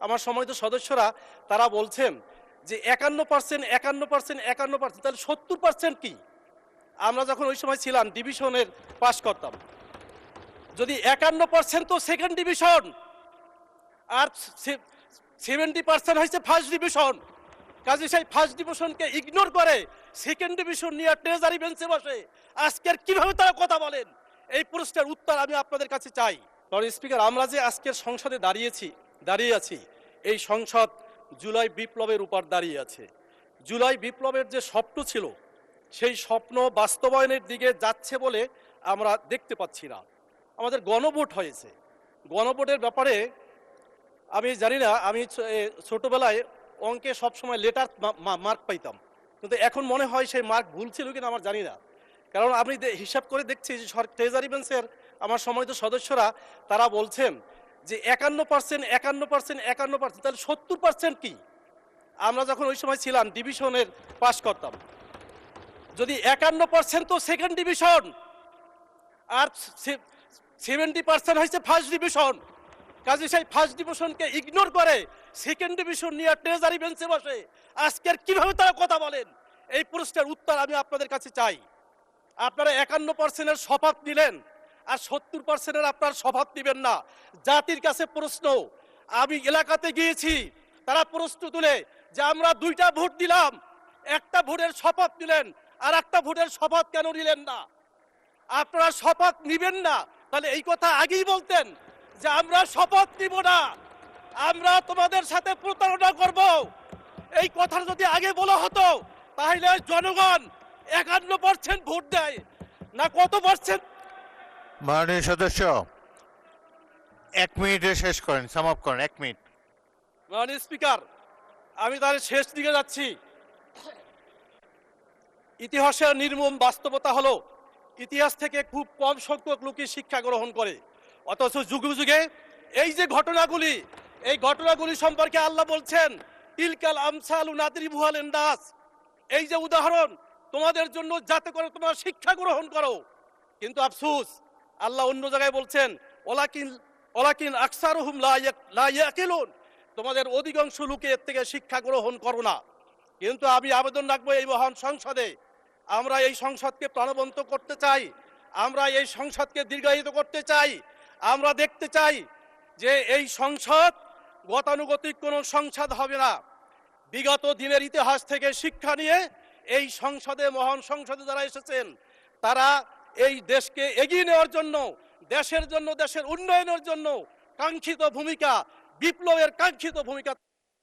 আমার সম্মানিত সদস্যরা তারা বলছেন যে 51%, 51%, 51%, তাহলে 70% কি? আমরা যখন ওই সময় ছিলাম ডিভিশনের পাশ করতাম, যদি 51% তো সেকেন্ড ডিভিশন, আর 70% হয়েছে ফার্স্ট ডিভিশন। কাজে সেই ফার্স্ট ডিভিশনকে ইগনোর করে সেকেন্ড ডিভিশন নিয়ে ট্রেজারি বেঞ্চে বসে আজকের কিভাবে তারা কথা বলেন, এই প্রশ্নের উত্তর আমি আপনাদের কাছে চাই। কারণ স্পিকার, আমরা যে আজকের সংসদে দাঁড়িয়ে আছি, এই সংসদ জুলাই বিপ্লবের উপর দাঁড়িয়ে আছে। জুলাই বিপ্লবের যে স্বপ্ন ছিল, সেই স্বপ্ন বাস্তবায়নের দিকে যাচ্ছে বলে আমরা দেখতে পাচ্ছি না। আমাদের গণভোট হয়েছে, গণভোটের ব্যাপারে আমি জানি না, আমি ছোটবেলায় অঙ্কে সবসময় লেটার মার্ক পাইতাম, কিন্তু এখন মনে হয় সেই মার্ক ভুল ছিল কিনা আমার জানি না। কারণ আমি হিসাব করে দেখছি যে ট্রেজারি বেঞ্চের আমার সম্মানিত সদস্যরা তারা বলছেন যে 51%, 51%, 51%, তাহলে 70% কি? আমরা যখন ওই সময় ছিলাম ডিভিশনের পাশ করতাম, যদি 51% তো সেকেন্ড ডিভিশন, আর 70% হয়েছে ফার্স্ট ডিভিশন। কাজে সেই ফার্স্ট ডিভিশনকে ইগনোর করে সেকেন্ড ডিভিশন নিয়ে ট্রেজারি বেঞ্চে বসে আজকের কিভাবে তারা কথা বলেন, এই প্রশ্নের উত্তর আমি আপনাদের কাছে চাই। আপনারা 51%-এর শপথ নিলেন আর 70%-এর আপনার শপথ নিবেন না। জাতির কাছে প্রশ্ন, আমি এলাকাতে গিয়েছি, তারা প্রশ্ন তুলে যে আমরা 2টা ভোট দিলাম, একটা ভোটের শপথ নিলেন আর একটা ভোটের শপথ কেন নিলেন না? আপনারা শপথ নিবেন না, তাহলে এই কথা আগেই বলতেন যে আমরা শপথ নিব না, আমরা তোমাদের সাথে প্রতারণা করব। এই কথা যদি আগে বলা হতো তাহলে জনগণ 51% ভোট দেয় না, কত পার্সেন্ট? মাননীয় সদস্য 1 মিনিটে শেষ করেন, সমাপ্ত করেন 1 মিনিট। মাননীয় স্পিকার, আমি তাহলে শেষ দিকে যাচ্ছি। ইতিহাসের নির্মম বাস্তবতা হলো ইতিহাস থেকে খুব কম সংখ্যক লোকই শিক্ষা গ্রহণ করে, অথচ যুগে যুগে এই যে ঘটনাগুলি, এই ঘটনাগুলি সম্পর্কে আল্লাহ বলছেন তিলকাল আমসালু নাদরিবুহা লিন-নাস, এই যে উদাহরণ তোমাদের জন্য যাতে করে তোমরা শিক্ষা গ্রহণ করো। কিন্তু আফসোস, আল্লাহ অন্য জায়গায় বলছেন ওয়ালাকিন আকসারুহুম লা ইয়াকিলুন, তোমাদের অধিকাংশ লোকে এর থেকে শিক্ষা গ্রহণ করো না। কিন্তু আমি আবেদন রাখবো এই মহান সংসদে, আমরা এই সংসদকে প্রাণবন্ত করতে চাই, আমরা এই সংসদকে দীর্ঘায়িত করতে চাই। আমরা দেখতে চাই যে এই সংসদ গতানুগতিক কোনো সংসদ হবে না। বিগত দিনের ইতিহাস থেকে শিক্ষা নিয়ে এই সংসদে, মহান সংসদে যারা এসেছেন, তারা এই দেশকে এগিয়ে নেওয়ার জন্য, দেশের জন্য, দেশের উন্নয়নের জন্য কাঙ্ক্ষিত ভূমিকা, বিপ্লবের কাঙ্ক্ষিত ভূমিকা